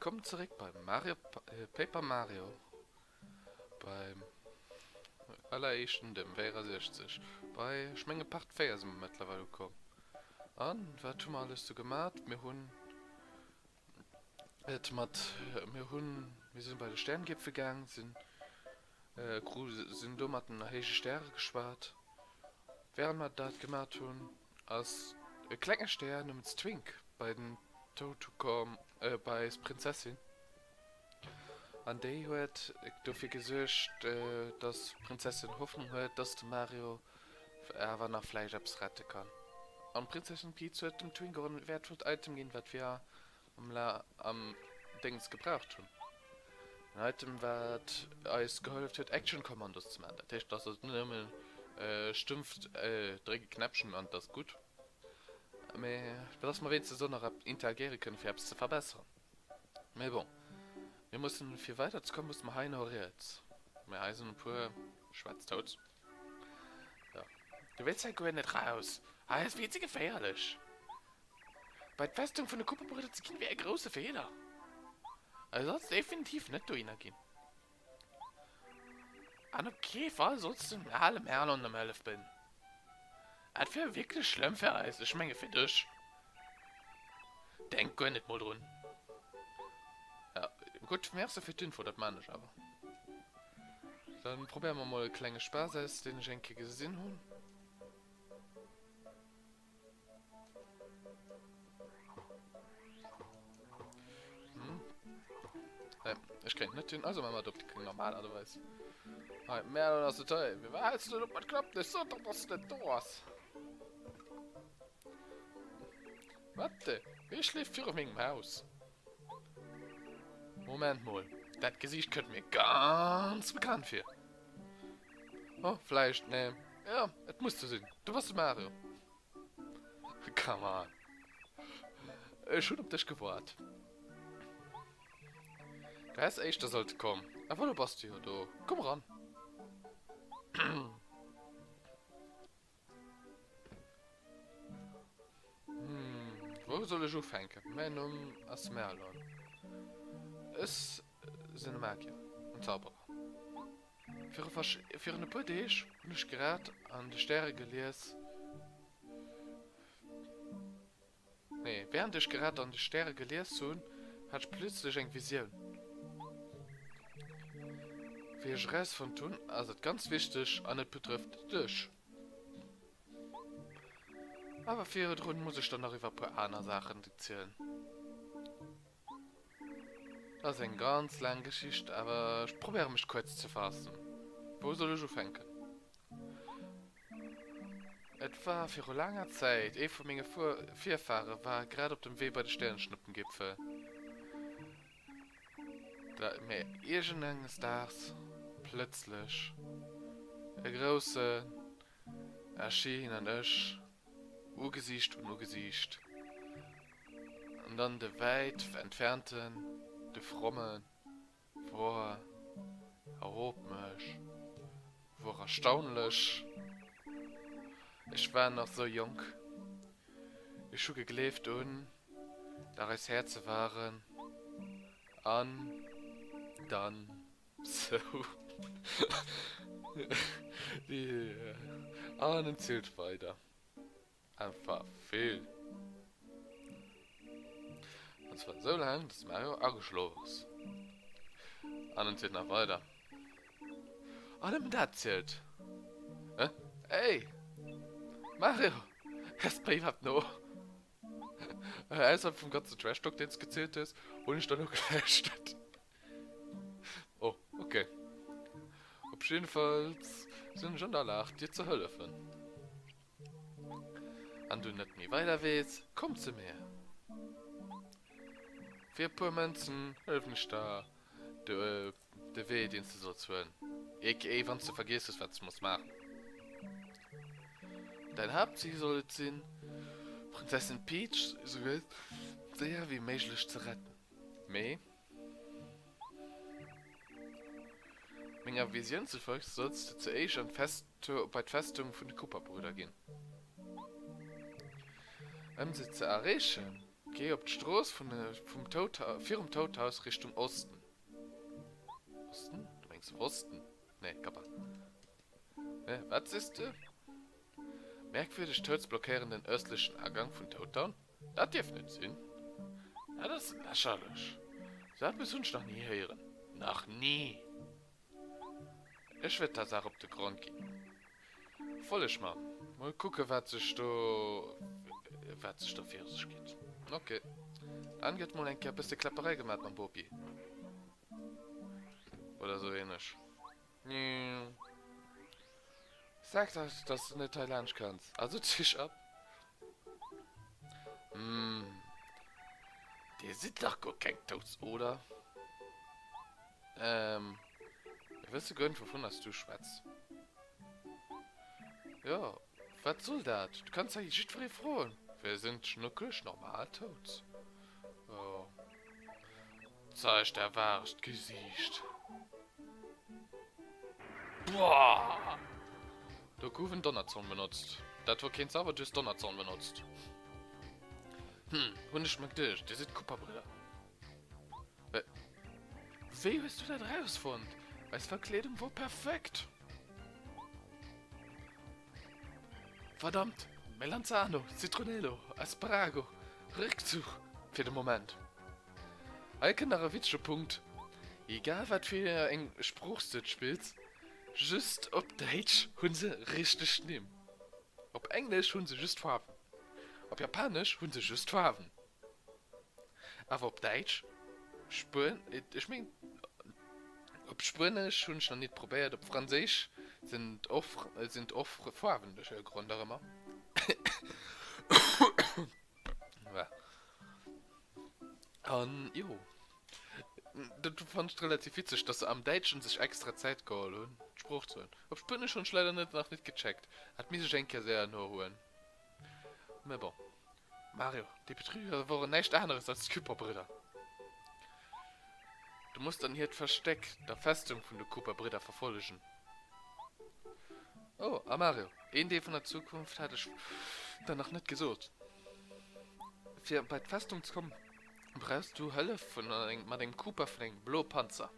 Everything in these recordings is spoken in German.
Willkommen zurück beim Paper Mario. Beim allerersten, dem wäre 60. Bei Schmenge Part 4 sind wir mittlerweile gekommen. Und was tun wir alles so gemacht? Wir sind bei den Sterngipfel gegangen, sind dumm eine heiße Sterne gespart. Während wir das gemacht haben, als ein kleiner Stern namens Twink bei den Totukom, bei der Prinzessin. An der hat dafür gesorgt, dass Prinzessin Hoffnung hat, dass der Mario aber nach Fleisch retten kann. Und Prinzessin Peach hat dem Twink auch ein wertvolles Item gehen, was wir am Dings gebraucht haben. Ein Item, was uns geholfen hat, Action-Kommandos zu machen. Das heißt, dass es nicht immer stumpft, dreckige Knäppchen und das ist gut. Aber dass wir wenigstens so noch interagieren können, für etwas zu verbessern. Aber bon. Wir müssen viel weiter kommen, müssen wir heim jetzt. Wir heißen ein paar Schwarztots. Ja. Du willst ja gar nicht raus. Das ist viel zu gefährlich. Bei der Festung von der Kupferbrüder gehen wir ein großer Fehler. Also sollst du definitiv nicht durchgehen. An einem Käfer sollst du alle Merle und am 11 bin. Das wäre wirklich schlimm für uns. Ich meine für dich. Denk gar nicht mal dran. Ja, gut, merci für die Info, das meine ich aber. Dann probieren wir mal einen kleinen Spaß, den ich eigentlich gesehen habe. Ich krieg nicht hin, also machen wir das normalerweise. Mehr oder so toll. Wie war es denn, man klappt nicht so, dass du nicht da hast. Warte, wer schläft für mich im Haus? Moment mal, das Gesicht könnte mir ganz bekannt für. Oh, vielleicht, ne. Ja, das musst du sehen. Du warst Mario. Come on. Schon auf dich gewartet. Der ist echt, der sollte kommen. Aber du bist hier, du. Komm ran. Wo soll ich aufhängen? Mein Name ist Merlon. Es sind Magier und Zauberer. Für eine paar Tage bin ich gerade an die Sterne gelesen. Nee, während ich gerade an die Sterne gelesen habe, hatte ich plötzlich eine Vision. Wie ich Rest von tun, also ganz wichtig, und es betrifft dich. Aber für ihre Runden muss ich dann noch über ein paar andere Sachen erzählen. Das ist eine ganz lange Geschichte, aber ich probiere mich kurz zu fassen. Wo soll ich aufhängen? Etwa für langer Zeit, von meinen Vorfahren war gerade auf dem Weg bei den Sternschnuppengipfel. Da mir irgendeines Tages plötzlich ein großer erschien an ich, Urgesicht und Urgesicht. Und dann der weit entfernten, der frommen, wo erhob mich, wo erstaunlich. Ich war noch so jung. Ich habe gelebt und da es Herzen waren. An, dann, so. Die Ahnen zählt weiter. Einfach viel. Und zwar so lange, dass Mario angeschlafen ist. Ahnen zählt noch weiter. Ahnen das zählt. Hey! Mario! Erst bei überhaupt noch. Außerhalb vom ganzen Trash-Talk, der jetzt gezählt ist, und ich dann noch gelöscht. Oh, okay. Auf jeden Fall sind schon da lacht, dir zu helfen. Und du nicht mehr weiter willst, komm zu mir. Für ein paar Menschen helfen ich da, der Weh, den du so zu hören. wenn du vergisst, was du musst machen. Dein Hauptziel soll es sein, Prinzessin Peach so sehr wie möglich zu retten. Me? Meiner Vision zufolge sollst du zuerst bei der Festung von den Kupferbrüdern gehen. Um sie zu erreichen, Geh auf die Straße vom Todhaus Richtung Osten. Osten? Du meinst Osten? Nee, kappa. Was ist du? Merkwürdig Todesblockieren den östlichen Ergang von Toadtown? Das darf nicht sein. Ja, das ist lächerlich. Das hat bis uns noch nie hören. Noch nie. Ich werde das auch auf den Grund gehen. Voll ich mal. Mal gucken, was sich da für sich geht. Okay. Dann geht mal ein bisschen Klapperei gemacht mit Bobby. Oder so ähnlich. Nee. Sag das, dass du nicht Thailändisch kannst. Also Tisch ab. Die sind doch gar kein Toast, oder? Ich weiß gar nicht, wovon hast du schwätzt. Ja, was soll das? Du kannst ja nicht frei freuen. Wir sind schnuckelig normal tot. Oh. Zeig der wahrst Gesicht. Boah! Du Kuven Donnerzorn benutzt. Das war kein Zauber, du hast Donnerzorn benutzt. Hunde schmeckt dich, die sind Kupferbrüder. Wie hast du da rausgefunden? Als Verkleidung war perfekt. Verdammt, Melanzano, Citronello, Asparago, Rückzug für den Moment. Ein witziger Punkt. Egal was für ein Spruchstück spielst, just auf Deutsch haben sie richtig nehmen. Auf Englisch haben sie just Farben. Auf Japanisch haben sie just Farben. Aber auf Deutsch, ich mein, auf Spanisch habe ich noch nicht probiert, auf Französisch sind oft Farben, das ist der Grund auch immer. Ja. Und, jo. Du fandst relativ witzig, dass sie am Deutschen sich extra Zeit geholt haben, Spruch zu hören. Auf Spanisch schon leider noch nicht gecheckt. Hat mir Schenke sehr nur holen. Aber bon. Mario, die Betrüger waren nichts anderes als Cooper-Brüder. Du musst dann hier das Versteck der Festung von den Cooper-Brüder verfolgen. Oh, Mario, eine Idee von der Zukunft hatte ich dann noch nicht gesucht. Für bei der Festung zu kommen, brauchst du Hölle von dem Cooper von dem Blue Panzer.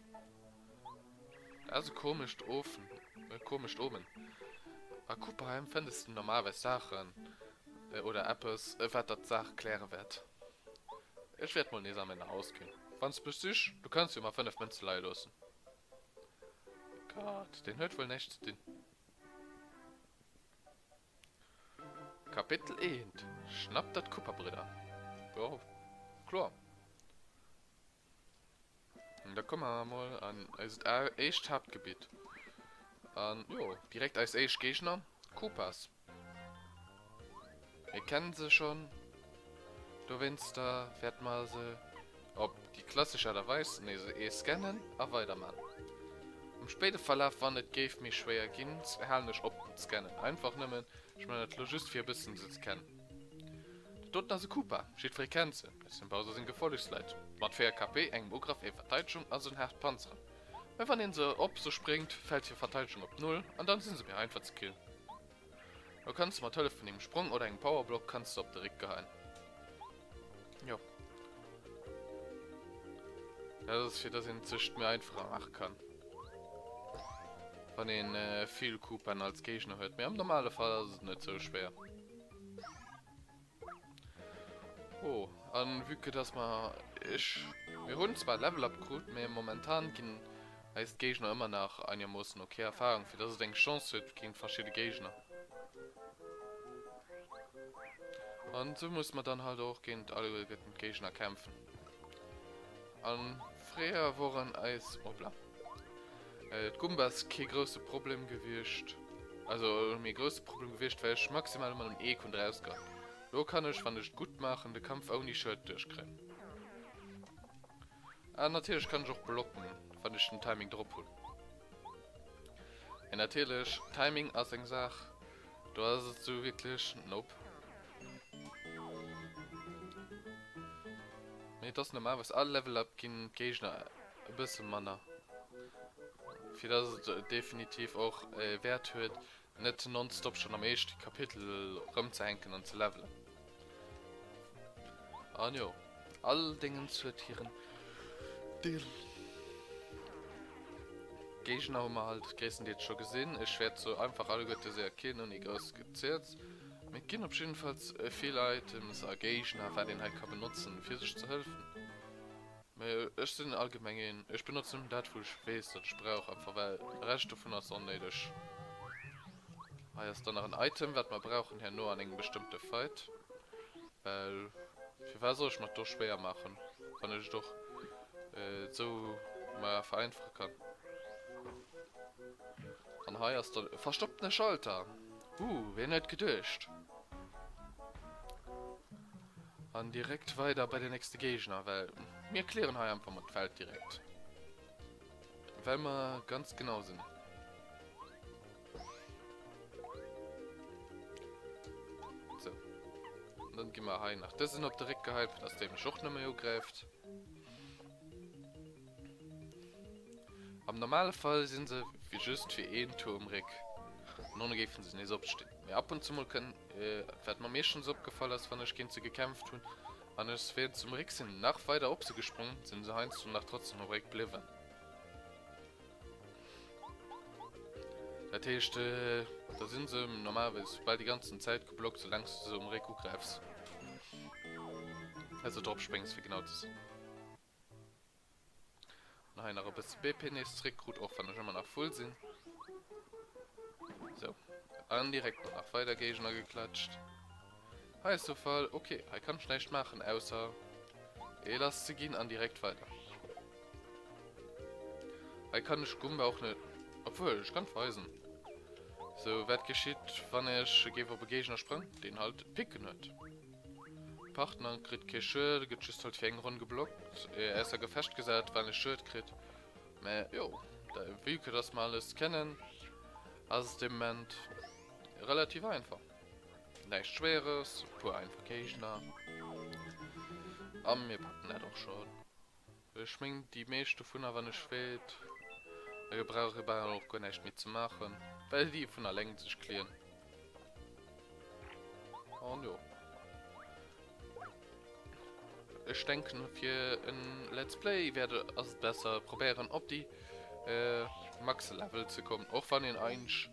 Also komisch oben. Bei Cooperheim findest du normalerweise Sachen oder etwas, was das Sache klären wird. Ich werde mal nicht am Ende ausgehen. Wenn's bist du kannst dir mal 5 Münzen leihen lassen. Gott, den hört wohl nicht zu tun. Kapitel 1. Schnappt das Cooper-Brüder. Ja, klar. Da kommen wir mal an als echt Hauptgebiet. Jo, direkt als echt Gegner, Coopers. Wir kennen sie schon. Du willst da, werd mal sie, ob die klassischerweise, ne, sie scannen, aber weitermachen. Im späten Verlauf war nicht gave mich schwer gehen, herrlich ob scannen. Einfach nehmen, ich meine, das just 4 bisschen sie kennen. Dort also Cooper, steht Frequenzen, das sind Bowser sind Gefolgsleid. Mit 4 KP, engem Ugraf, Verteidigung, also ein Panzer. Wenn man ihn so ob so springt, fällt hier Verteidigung auf 0 und dann sind sie mir einfach zu killen. Du kannst mal toll von dem Sprung oder einen Powerblock kannst du auf direkt geheilen. Ja. Das ist für das in Zücht mir einfacher machen kann. Von den viel Coopern als Gegner hört mir im normalen Fall ist es nicht so schwer. Oh, an Wücke das mal wir holen zwar Level up gut, mir momentan gehen heißt Gegner immer nach einer muss okay Erfahrung für das es eine Chance hat gegen verschiedene Gegner. Und so muss man dann halt auch gegen alle Gegner kämpfen. An früher waren als Gumbas kein größtes Problem gewischt. Also mir größtes Problem gewischt, weil ich maximal immer einen E und rausgehe. So kann ich, wenn ich gut machen, den Kampf auch nicht schön durchkriegen. Aber natürlich kann ich auch blocken, wenn ich ein Timing drauf hole. Und natürlich, Timing als eine Sache, du hast es so wirklich, nope. Wenn das normal was alle Level up gehen, Gegner ein bisschen Mana. Für das es definitiv auch Wert hört, nicht nonstop schon am ersten Kapitel rumzuhängen und zu leveln. Ah, jo. All Dingen sortieren. Deal. Gehe ich nochmal, das Gräßen die jetzt schon gesehen. Ich werde so einfach alle Götter sehr erkennen und nicht ausgezählt. Mit gehen auf jeden Fall viele Items, Gegner, wer den halt kann benutzen, für sich zu helfen. Ich bin allgemein, ich benutze das, wo ich weiß, dass ich brauche, einfach weil der Rest davon ist unnötig. Hier ist dann noch ein Item, was wir brauchen, hier nur an einem bestimmten Fight. Weil, für was soll ich mir doch schwer machen, wenn ich doch so mal vereinfachen kann. Und hier ist dann verstoppter Schalter. Wer nicht geduscht. Und direkt weiter bei der nächsten Gegner, weil wir klären hier einfach mal das Feld direkt. Weil wir ganz genau sind. So. Und dann gehen wir hier nach. Das sind noch direkt gehypt, dass der mich auch nicht mehr greift. Am normalen Fall sind sie wie just für einen Turmrick. Und ohne geben sie nicht abstehen. Ja, ab und zu mal können, wird man mir schon so abgefallen, als wenn ich gegen sie gekämpft habe. Und es wird zum Rick sind nach weiter ob sie gesprungen, sind sie heinz und nach trotzdem noch Rick geblieben. Das heißt, da sind sie normalerweise bald die ganze Zeit geblockt, solange du so um Rick greifst. Also drauf springst, wie genau das. Nein, noch ein bisschen BP nächstes Rekrut, auch wenn ich immer nach voll sind. So. An direkt nach weiter Gegner geklatscht. Heißt so Fall, okay, ich kann schlecht machen, außer ich lasse sie gehen an direkt weiter. Ich kann nicht Gumbe auch nicht, obwohl ich kann weisen. So, was geschieht, wenn ich gebe Gegner sprang, den halt picken nicht. Partner kriegt kein Schild, gibt es halt für einen Rund geblockt. Er ist ja gefest gesagt, wenn ich Schild kriegt. Aber jo, da wie ich das mal alles kennen. Also dem Moment relativ einfach. Nicht schweres, pur einfach Gegner. Aber wir packen das doch schon. Ich meine, die meiste von der wenn ich will. Ich brauche aber auch gar nicht mitzumachen. Weil die von der Länge sich klären. Und jo. Ich denke, für ein Let's Play werde es besser probieren, ob die Max-Level zu kommen. Auch wenn ihn eigentlich,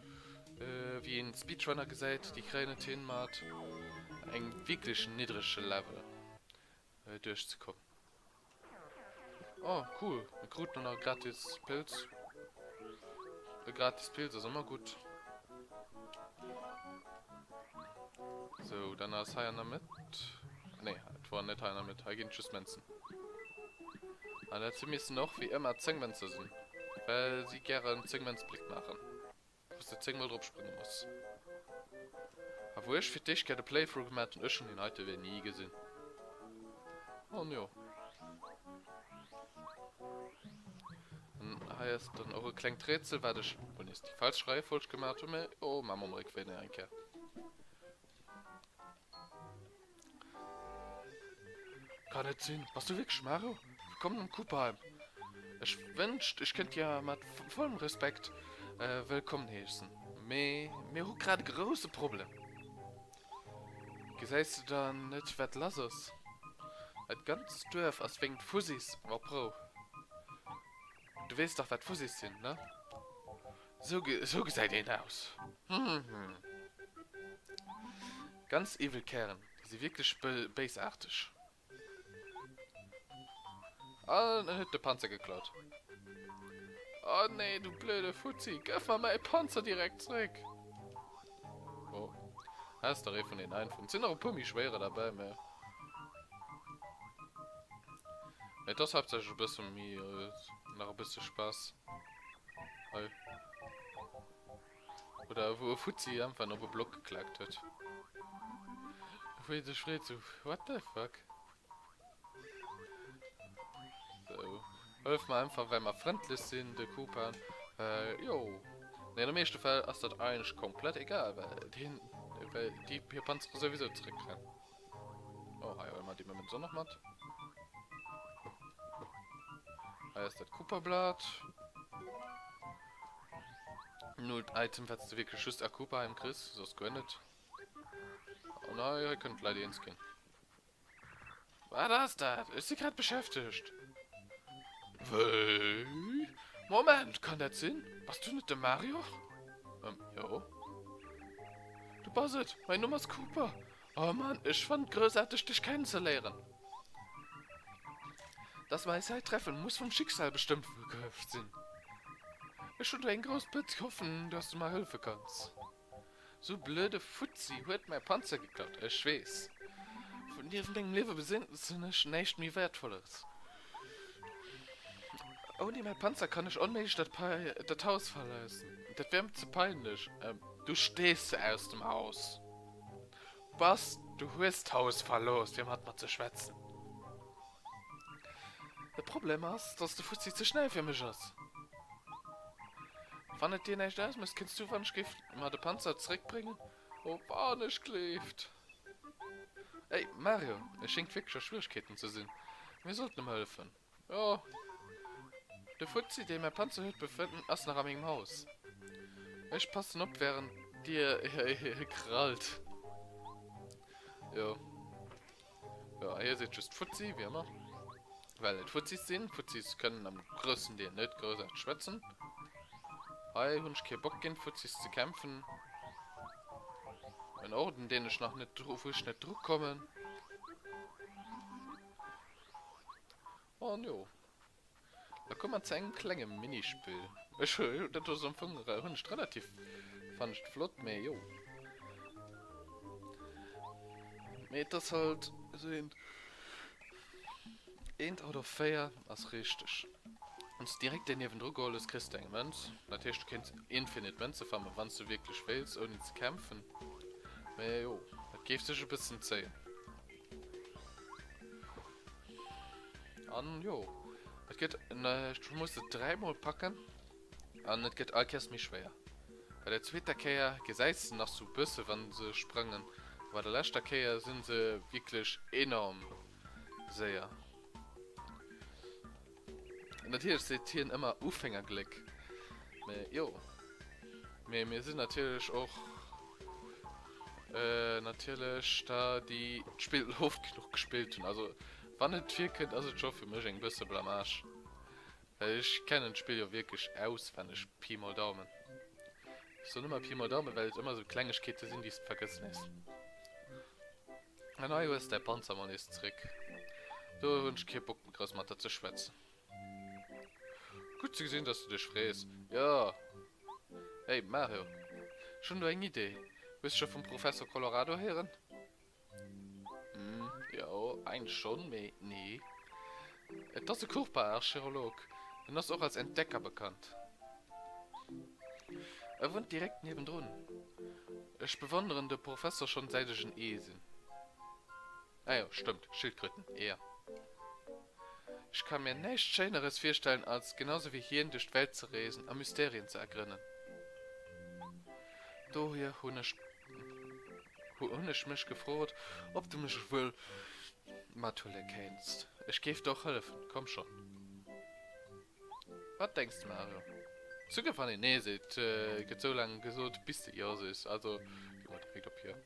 wie ein Speedrunner gesagt, die kleine Themen hat, ein wirklich niedriges Level durchzukommen. Oh, cool. Gut, noch gratis Pilz. Gratis Pilz ist immer gut. So, dann ist er damit. Ne, das war nicht einer mit. Er geht tschüss Menschen. Aber dazu müssen noch wie immer 10 Menschen sind. Weil sie gerne einen 10-Mens-Blick machen. Dass der 10 mal drauf springen muss. Aber wo ich für dich gerne Playthrough gemacht und ich schon den heute wieder nie gesehen. Oh jo. Dann heißt dann eure kleinen Rätsel, weil ich, wenn ich die falsche Reihenfolge gemacht habe, oh, Mama, mal wenn ein Kerl. Kann nicht sehen. Was du wirklich, Mario? Willkommen im Cooperheim. Ich wünschte, ich könnte ja mit vollem Respekt willkommen heißen. Mir hat gerade große Probleme. Gesagt du dann nicht, was los ist? Ein ganz Dorf als wegen Fussis war Pro. Du weißt doch, was Fussis sind, ne? So gesagt ihn aus. Ganz evil Kerlen. Die sind wirklich baseartig. Ah, dann hat der Panzer geklaut. Oh nee, du blöde Fuzzi. Gib mal meinen Panzer direkt zurück. Oh. Hast du von den Einfunden. Sind noch ein paar schwerer dabei, mehr. Ja, das hauptsächlich ein bisschen mehr, noch ein bisschen Spaß. Hey. Oder wo Fuzzi einfach nur über Block geklagt hat. Wie schreit so, what the fuck? So. Hilf mir einfach, wenn wir freundlich sind, der Coupon. Jo. Ne, im ersten Fall ist das eigentlich komplett egal, weil die Panzer sowieso zurückrennen. Oh, ja, wenn man die mit so noch macht. Hier ist das Cooperblatt. 0 Item, falls du wirklich schüsst, Cooper im Chris, so ist gar nicht. Oh nein, ihr könnt leider ins gehen. Was ist das? Ist sie gerade beschäftigt? Wie? Moment, kann das sein? Was du nicht der Mario? Ja. Du Bassett, mein Nummer ist Cooper. Oh Mann, ich fand großartig, dich kennenzulernen. Das Weisheit-Treffen muss vom Schicksal bestimmt gekauft sein. Ich schon ein großes Bild hoffen, dass du mal helfen kannst. So blöde Fuzzi hat mein Panzer geklaut, ich weiß. Von dir von deinem Leben besinnt ist nicht mehr wertvolles. Ohne mein Panzer kann ich unmöglich das Haus verlassen. Das wäre mir zu peinlich. Du stehst aus dem Haus. Was? Du hast Haus verlost, wir hat mal zu schwätzen. Das Problem ist, dass der Fuzzi zu schnell für mich ist. Wenn es dir nicht ausmisst, kannst du von Gift mal den Panzer zurückbringen? Oh, war nicht klebt. Ey, Mario, es scheint wirklich Schwierigkeiten zu sehen. Wir sollten ihm helfen. Ja. Der Fuzzi, den mein Panzer heute befinden, ist noch an meinem Haus. Ich passe ab, während dir krallt. Ja. Ja, hier seht just Fuzzi, wie immer. Weil es Fuzzis sind. Fuzzis können am größten den nicht größer schwätzen. Hey, ich keinen Bock gegen Fuzzis zu kämpfen. Ein Orden, den ich noch nicht drauf, nicht Druck kommen. Und jo. Da kommt man zu einem kleinen Minispiel. Ich das war so ein Hund relativ fand ich flott, mehr jo. Mit das halt sind 1 oder 4 als richtig. Und direkt daneben Druckgoal ist kriegst du einen Münz. Natürlich du kannst Infinite Münze fahren, wenn du wirklich willst, ohne zu kämpfen. Aber jo, das gibt sich ein bisschen Zeit. Und jo, es geht, ich muss es 3-mal packen. Und es geht alles mich schwer. Bei der zweiten Kehr gesetzt noch so Büsse, wenn sie sprangen. Bei der letzten Kehr sind sie wirklich enorm sehr. Natürlich seht hier immer Aufhängerglück. Jo. Wir sind natürlich auch natürlich da die Spiel oft genug gespielt haben. Also wann nicht viel könnt, also schon für mich ein bisschen Blamage. Weil ich kenne das Spiel ja wirklich aus, wenn ich Pi mal Daumen. So nimmer Pi mal Daumen, weil es immer so Kleinigkeiten sind, die es vergessen ist. Und heute ist der Panzermann ist zurück. Du wünschst keinen Bock mit Großmutter zu schwätzen. Gut zu sehen, dass du dich fräst. Ja. Hey, Mario. Schon du eine Idee? Bist du schon vom Professor Colorado hören? Ja, eigentlich schon, aber nee. Das ist ein kurzer Archäolog. Und das ist auch als Entdecker bekannt. Er wohnt direkt nebendran. Ich bewundere den Professor schon seit ich ein Esel. Ah ja, stimmt. Schildkröten. Eher. Ich kann mir nichts Schöneres vorstellen, als genauso wie hier durch die Welt zu reisen, an Mysterien zu ergründen. Du hier, ich mich gefragt, ob du mich wohl Matule kennst. Ich gebe doch helfen, komm schon. Was denkst du, Mario? Züge von den Nase, geht so lange gesund, bis die Jose ist, also, direkt ab hier.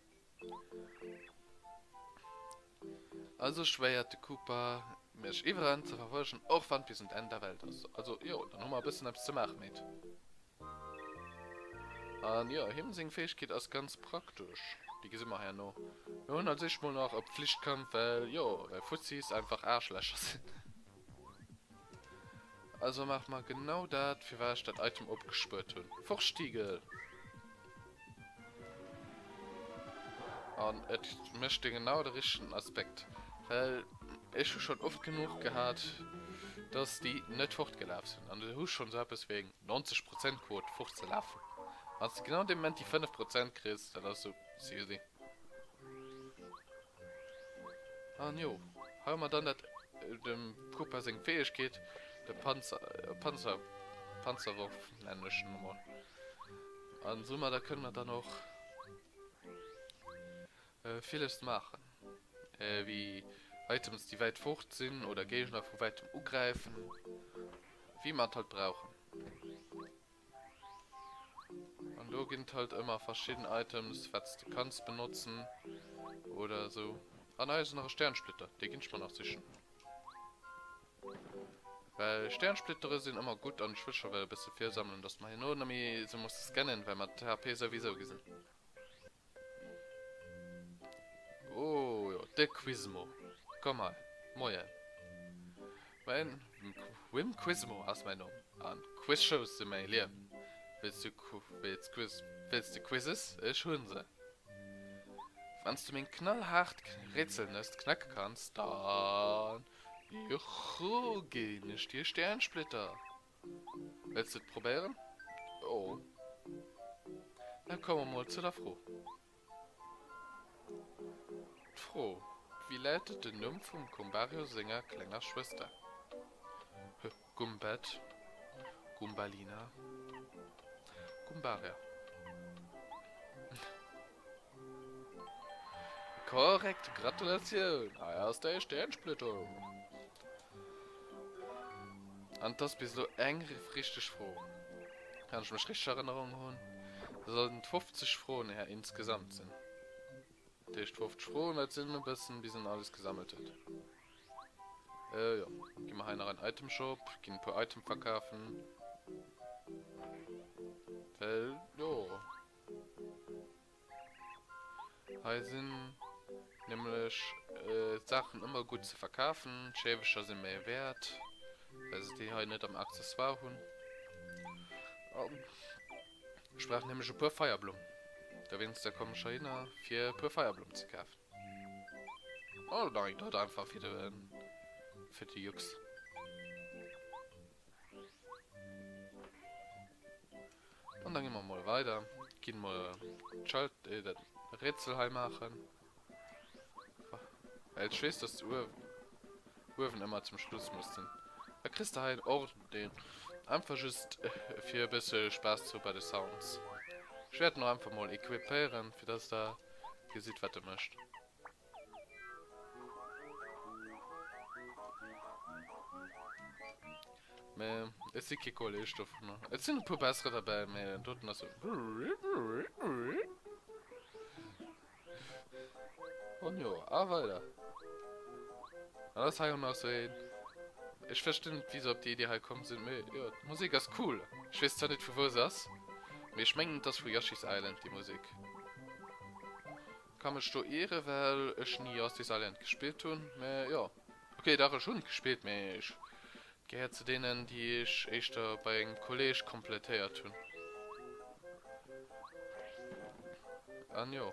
Also schwerte Cooper mich überall zu verfolgen, auch wenn bis zum Ende der Welt ist. Also, ja, dann haben wir ein bisschen etwas zu machen mit. Und ja, Himsing-Fähigkeit ist ganz praktisch. Die sehen wir ja noch. Wir holen an sich mal noch auf Pflichtkampf, weil, ja, Fuzis einfach Arschlöcher sind. Also mach mal genau das, für was ich das Item abgespürt habe. Fuchstiegel. Und es möchte genau den richtigen Aspekt. Weil ich schon oft genug gehabt, dass die nicht fortgelaufen sind. Und du hast schon so etwas wegen 90% Quote fortzulaufen. Wenn du genau in dem Moment die 5% kriegst, dann hast du easy. Und jo, haben wir dann das, dem Cooper seine Fähigkeit, der Panzerwurf nennen wir schon mal. Und so mal, da können wir dann auch vieles machen. Wie Items, die weit fort sind oder Gegner von weitem angreifen. Wie man halt brauchen. Und da gibt halt immer verschiedene Items, was du kannst benutzen oder so. Ah nein, ist noch ein Sternsplitter. Den kann ich mal noch sichern. Weil Sternsplitter sind immer gut an Schwischer, weil ein bisschen viel sammeln. Das mal nur nämlich, sie muss scannen, weil man HP sowieso gesehen. Oh, ja, der Quizmo. Komm mal, moin. Mein Wim Quizmo aus mein Name. An Quizshows in mein Leben. Willst du Quizzes? Ich schon sie. Wenn du mir knallhart Rätsel nicht knacken kannst, dann... Juhu, geh nicht die Sternsplitter. Willst du es probieren? Oh. Dann kommen wir mal zu der Frau. Frau, wie lautet der Name vom Gumbario-Sänger kleiner Schwester? Gumbet, Gumbalina, Gumbaria. Korrekt, Gratulation. Erster Sternsplitter. Und das bist du richtig froh. Kann ich mich richtig Erinnerung holen? Es sollten 50 Frohen her insgesamt sind. Der ist 50 Frohen, jetzt sind wir ein bisschen, wie sind alles gesammelt hat. Ja. Gehen wir nach einen Itemshop, gehen ein paar Items verkaufen. Weil, ja. Hier sind nämlich Sachen immer gut zu verkaufen. Schävischer sind mehr wert. Weil sie die hier nicht am Accessoire haben. Ich sprach nämlich ein paar Feuerblumen. Da wenigstens da kommen schon hin, für ein paar Feuerblumen zu kaufen. Oh nein, dort einfach wieder für die Jux. Und dann gehen wir mal weiter. Gehen mal das Rätsel heim machen. Weil ich weiß, dass die Uhren immer zum Schluss mussten. Da kriegst du halt auch den. Einfach just für ein bisschen Spaß zu bei den Sounds. Ich werde noch einfach mal equipieren, für das da ihr seht, was ihr möchtet. Es ist kein Kohlenstoff. Es sind ein paar bessere dabei, aber dort noch so. Und ja, aber weiter. Das habe ich noch so ein. Ich verstehe nicht, wieso auf die Idee halt kommen sind. Ja, die Musik ist cool. Ich weiß zwar nicht, für wo es ist. Wir schmecken das für Yoshi's Island, die Musik. Kann mich ehren, weil ich nie Yoshi's Island gespielt habe. Ja. Okay, da habe ich schon gespielt, aber ich gehöre zu denen, die ich echt bei einem College komplettiert habe. Und ja.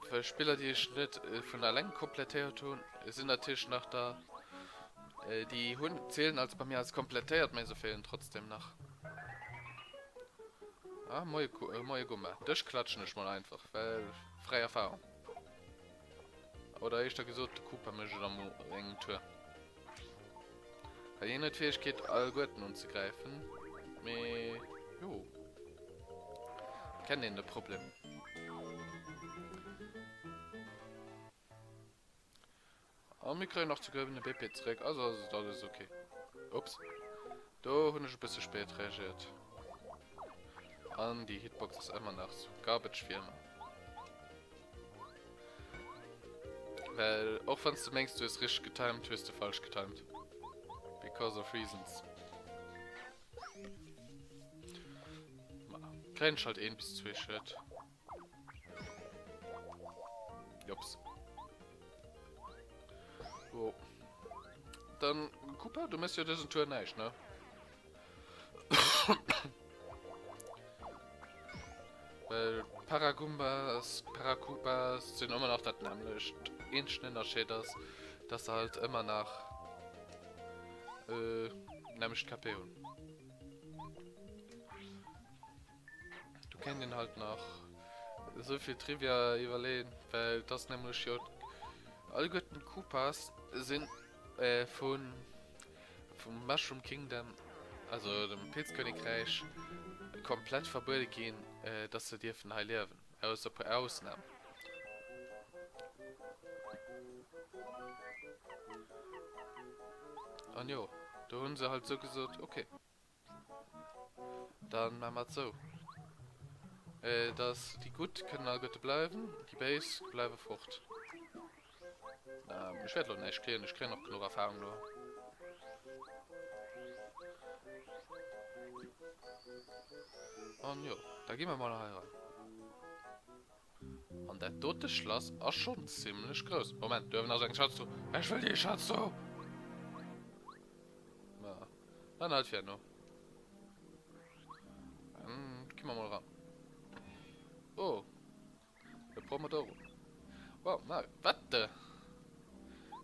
Für Spieler, die ich nicht von allein komplettiert habe, sind natürlich noch da. Die Hunde zählen als bei mir als komplettiert, mir so fehlen trotzdem noch. Ah, moje Gumme. Das klatschen nicht mal einfach, weil freie Erfahrung. Oder ich da gesagt, der Cooper möchte da mal eine Tür. Weil je nicht Fähigkeit, Algorithmen umzugreifen. Me, jo. Kennen das Problem. Aber wir kriegen noch zu eine BP zurück, also das ist okay. Ups. Da habe ich ein bisschen spät reagiert. Und die Hitbox ist immer noch so Garbage Firma. Weil, auch wenn du denkst, du hast richtig getimed, wirst du falsch getimed. Because of reasons. Kein halt 1 bis 2 Shit. Jups. So. Dann, Cooper, du misst ja diesen Tour nicht, ne? Weil Paracupas sind immer noch das nämlich ähnlich Unterschied ist, dass halt immer nach nämlich KP haben. Du kennst ihn halt noch so viel Trivia überlegen, weil das nämlich ja alle guten Koopas sind vom Mushroom Kingdom, also dem Pilzkönigreich, komplett verboten gehen, dass sie dürfen heil leben, außer per Ausnahmen. Und jo, da haben sie halt so gesagt, okay. Dann machen wir es so. Dass die gut können all gut bleiben, die Base bleiben fort. Ich werde noch nicht klären, ich kriege noch genug Erfahrung. Nur. Und ja, da gehen wir mal rein. Und der tote Schloss ist schon ziemlich groß. Moment, dürfen wir sagen, Schatz du? Ich will die Schatz du! Na, dann halt wir noch. Dann gehen wir mal ran. Oh, der Pomodoro. Wow, na, warte.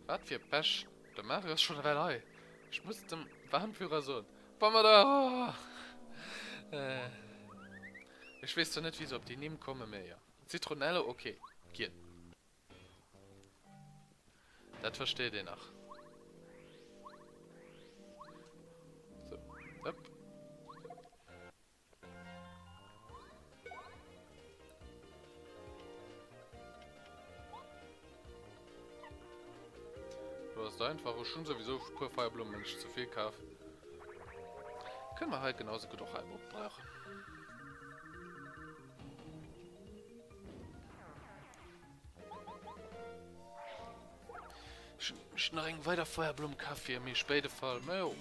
Was für Pech. Der Mario ist schon dabei. Ich muss dem Warenführer so. Pomodoro! Ich weiß doch nicht, wieso, ob die nehmen kommen mehr, ja. Zitronelle, okay. Geht. Das versteht ihr noch. So. Hopp. Du hast einfach schon sowieso pur Feuerblumen, wenn ich zu viel kaufe. Können wir halt genauso gut auch Heilbuch brauchen. Ich noch ein weiter Feuerblumenkaffee, mir später Fall. Du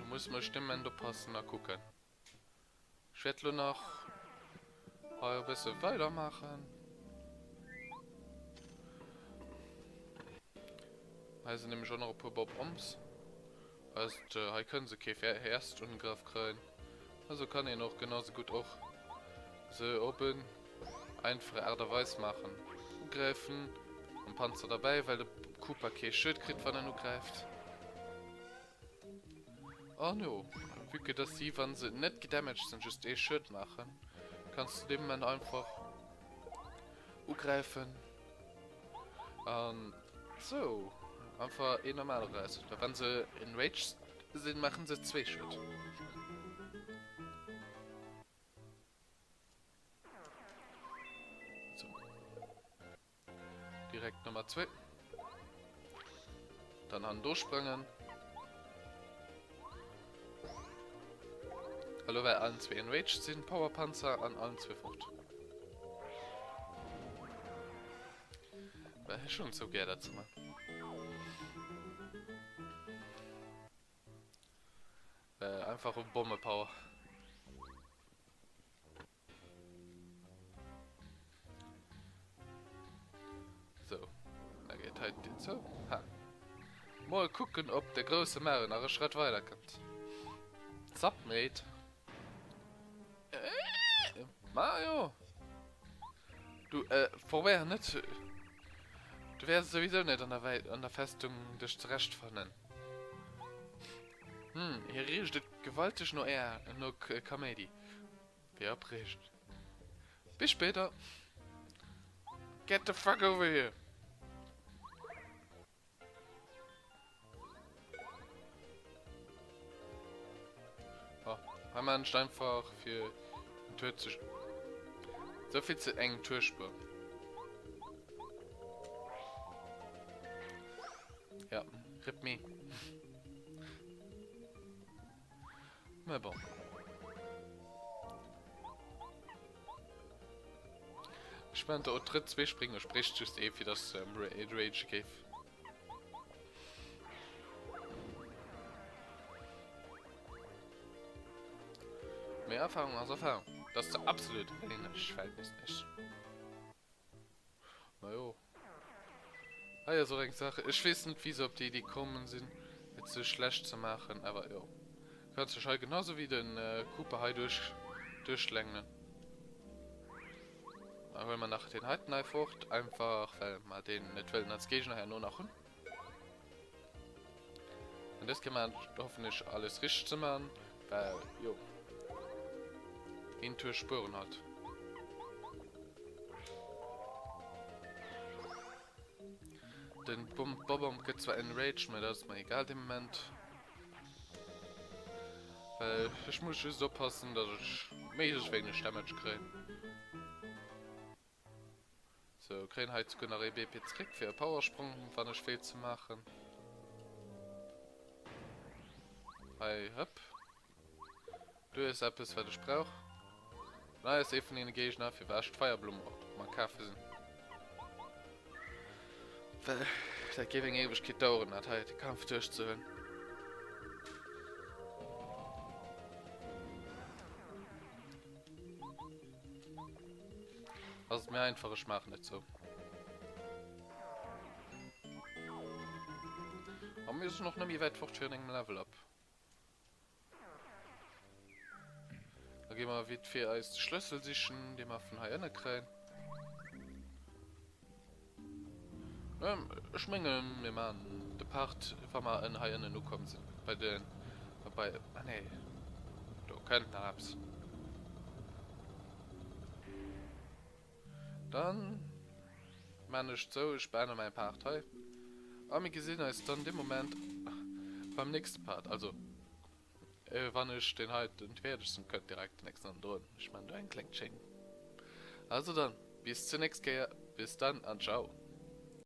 musst mal Stimmen da passen, na gucken. Ich werde noch ein bisschen weitermachen. Also nämlich schon noch ein paar Bob Oms. Also, hier können sie keinen erst und Griff kriegen. Also kann ich noch genauso gut auch so oben einfach Erde weiß machen. Greifen. Ein Panzer dabei, weil der Cooper kein Schild kriegt, wenn er nur greift. Oh no. Wie geht das sie, wenn sie nicht gedamaged sind, just Schild machen? Kannst du dem Mann einfach greifen. So. Einfach ein normaler Reis. Wenn sie in Rage sind, machen sie 2 Schild. So. Direkt Nummer 2. Dann an durchspringen. Hallo, weil allen 2 in Rage sind, Powerpanzer an allen 2 fort. Wäre schon so gerne dazu machen. Einfach um Bombe Power. So, da geht halt so. Ha. Mal gucken, ob der große Mario noch einen Schritt weiter kommt. Sup, mate? Mario! Du, vorher nicht. Du wärst sowieso nicht an der Festung dich zurechtfinden. Hier riecht es gewaltig nur Comedy. Wer abricht. Bis später. Get the fuck over here. Oh, haben wir einfach für ein Tür zu... So viel zu eng Türspur. Ja, rip me. Na bon. Ich meinte, auch Tritt 2 springen, spricht just für das Rage Cave. Mehr Erfahrung als Erfahrung. Das ist absolut wenig Verhältnis nicht. Naja. Ah ja, so eine Sache. Ich weiß nicht, wieso ob die kommen sind, jetzt so schlecht zu machen, aber ja. Kannst du halt genauso wie den Cooper High durchschlängen. Dann holen wir nach den Halten einfach, weil man den nicht will, als Gegner her nur noch hin. Und das kann man hoffentlich alles richtig zu machen, weil, jo, ihn durch Spuren hat. Den Bobom geht zwar in Rage, mir das ist mir egal im Moment. Weil ich muss so passen, dass ich mäßig wenig Damage kriege. So, kriegen halt sogar noch BP Trick für einen Powersprung, wenn ich viel zu machen. Hey, hopp. Du ist etwas, was ich brauche. Na, ist eben in den Gegner für was Feuerblumen mal Kaffee sind. Weil, da geht eine Ewigkeit dauern, hat halt den Kampf durchzuhören. Also mir einfach, ich mache nicht so. Aber wir sind noch nicht mehr weit fort für einen Level up. Da gehen wir wieder für als Schlüssel sichern, den wir von hier kriegen. Ich meine, wir machen den Part, wenn wir in hier nu kommen sind. Bei den. Ah ne. Du könnt hab's. Dann. Man ich so, ich beende mein Part hier. Aber mir gesehen ist dann dem Moment beim nächsten Part. Also. Wann ich den halt entweder könnt direkt den nächsten drin. Ich meine, ein kleines Schenken. Also dann, bis zur nächsten Kehr. Bis dann und ciao.